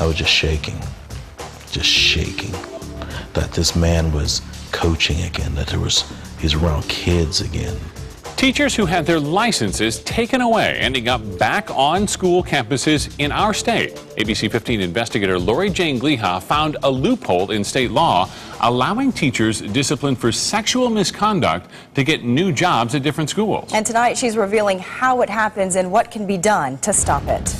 I was just shaking that this man was coaching again, that he's around kids again. Teachers who had their licenses taken away ending up back on school campuses in our state. ABC 15 investigator Lori Jane Gliha found a loophole in state law allowing teachers disciplined for sexual misconduct to get new jobs at different schools. And tonight she's revealing how it happens and what can be done to stop it.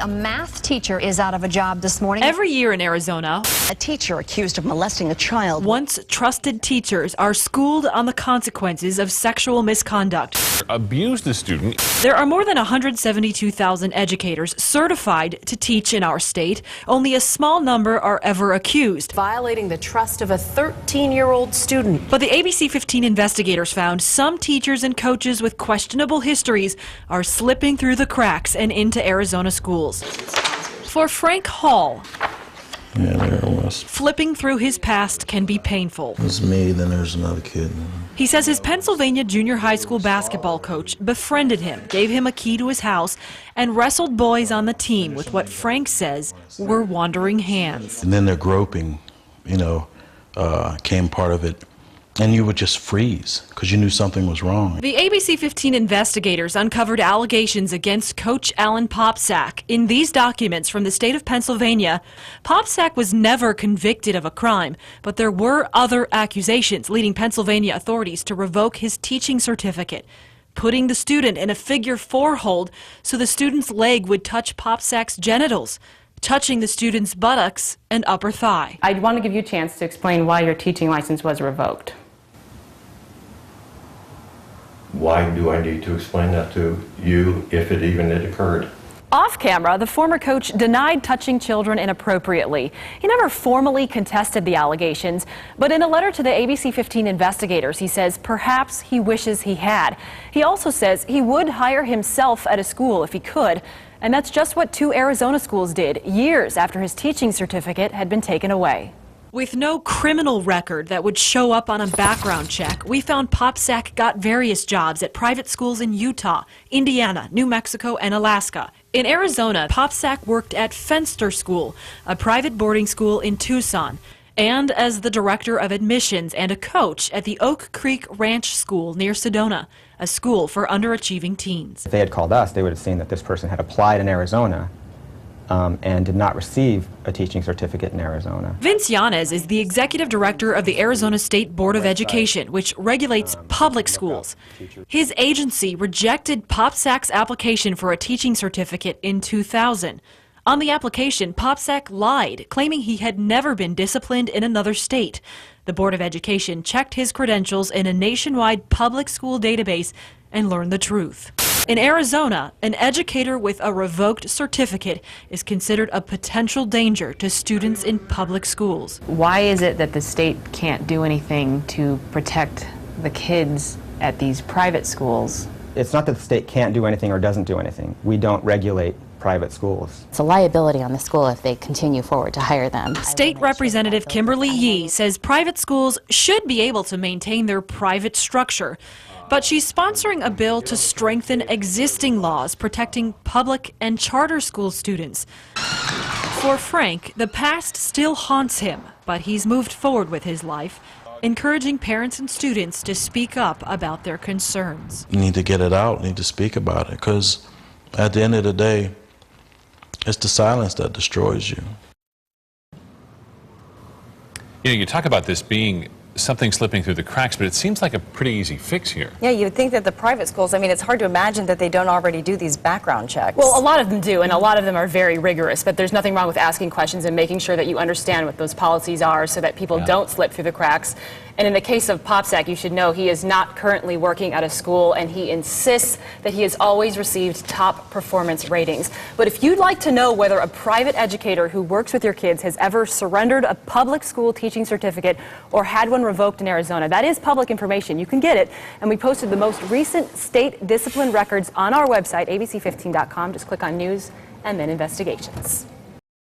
A math teacher is out of a job this morning. Every year in Arizona, a teacher accused of molesting a child. Once trusted teachers are schooled on the consequences of sexual misconduct. Abused the student. There are more than 172,000 educators certified to teach in our state. Only a small number are ever accused. Violating the trust of a 13-year-old student. But the ABC 15 investigators found some teachers and coaches with questionable histories are slipping through the cracks and into Arizona schools. For Frank Hall, Yeah, there it was. flipping through his past can be painful. It's me, then there's another kid. He says his Pennsylvania junior high school basketball coach befriended him, gave him a key to his house, and wrestled boys on the team with what Frank says were wandering hands. And then their groping, came part of it. And you would just freeze because you knew something was wrong. The ABC 15 investigators uncovered allegations against Coach Alan Popsack. In these documents from the state of Pennsylvania, Popsack was never convicted of a crime, but there were other accusations leading Pennsylvania authorities to revoke his teaching certificate, putting the student in a figure-4 hold so the student's leg would touch Popsack's genitals, touching the student's buttocks and upper thigh. I'd want to give you a chance to explain why your teaching license was revoked. Why do I need to explain that to you if it even had occurred? Off camera, the former coach denied touching children inappropriately. He never formally contested the allegations, but in a letter to the ABC 15 investigators, he says perhaps he wishes he had. He also says he would hire himself at a school if he could, and that's just what 2 Arizona schools did years after his teaching certificate had been taken away. With no criminal record that would show up on a background check, we found Popsack got various jobs at private schools in Utah, Indiana, New Mexico, and Alaska. In Arizona, Popsack worked at Fenster School, a private boarding school in Tucson, and as the director of admissions and a coach at the Oak Creek Ranch School near Sedona, a school for underachieving teens. If they had called us, they would have seen that this person had applied in Arizona and did not receive a teaching certificate in Arizona. Vince Yanez is the executive director of the Arizona State Board of Education, which regulates public schools. His agency rejected Popsack's application for a teaching certificate in 2000. On the application, Popsack lied, claiming he had never been disciplined in another state. The Board of Education checked his credentials in a nationwide public school database and learned the truth. In Arizona, an educator with a revoked certificate is considered a potential danger to students in public schools. Why is it that the state can't do anything to protect the kids at these private schools? It's not that the state can't do anything or doesn't do anything. We don't regulate private schools. It's a liability on the school if they continue forward to hire them. State Representative Kimberly Yee says private schools should be able to maintain their private structure, but she's sponsoring a bill to strengthen existing laws protecting public and charter school students. For Frank, the past still haunts him, but he's moved forward with his life, encouraging parents and students to speak up about their concerns. You need to get it out, need to speak about it, because at the end of the day, it's the silence that destroys you. You know, you talk about this being something slipping through the cracks, but it seems like a pretty easy fix here. Yeah, you would think that the private schools, I mean, it's hard to imagine that they don't already do these background checks. Well, a lot of them do, and a lot of them are very rigorous, but there's nothing wrong with asking questions and making sure that you understand what those policies are so that people don't slip through the cracks. And in the case of Popsack, you should know he is not currently working at a school, and he insists that he has always received top performance ratings. But if you'd like to know whether a private educator who works with your kids has ever surrendered a public school teaching certificate or had one revoked in Arizona, that is public information. You can get it. And we posted the most recent state discipline records on our website, abc15.com. Just click on News and then Investigations.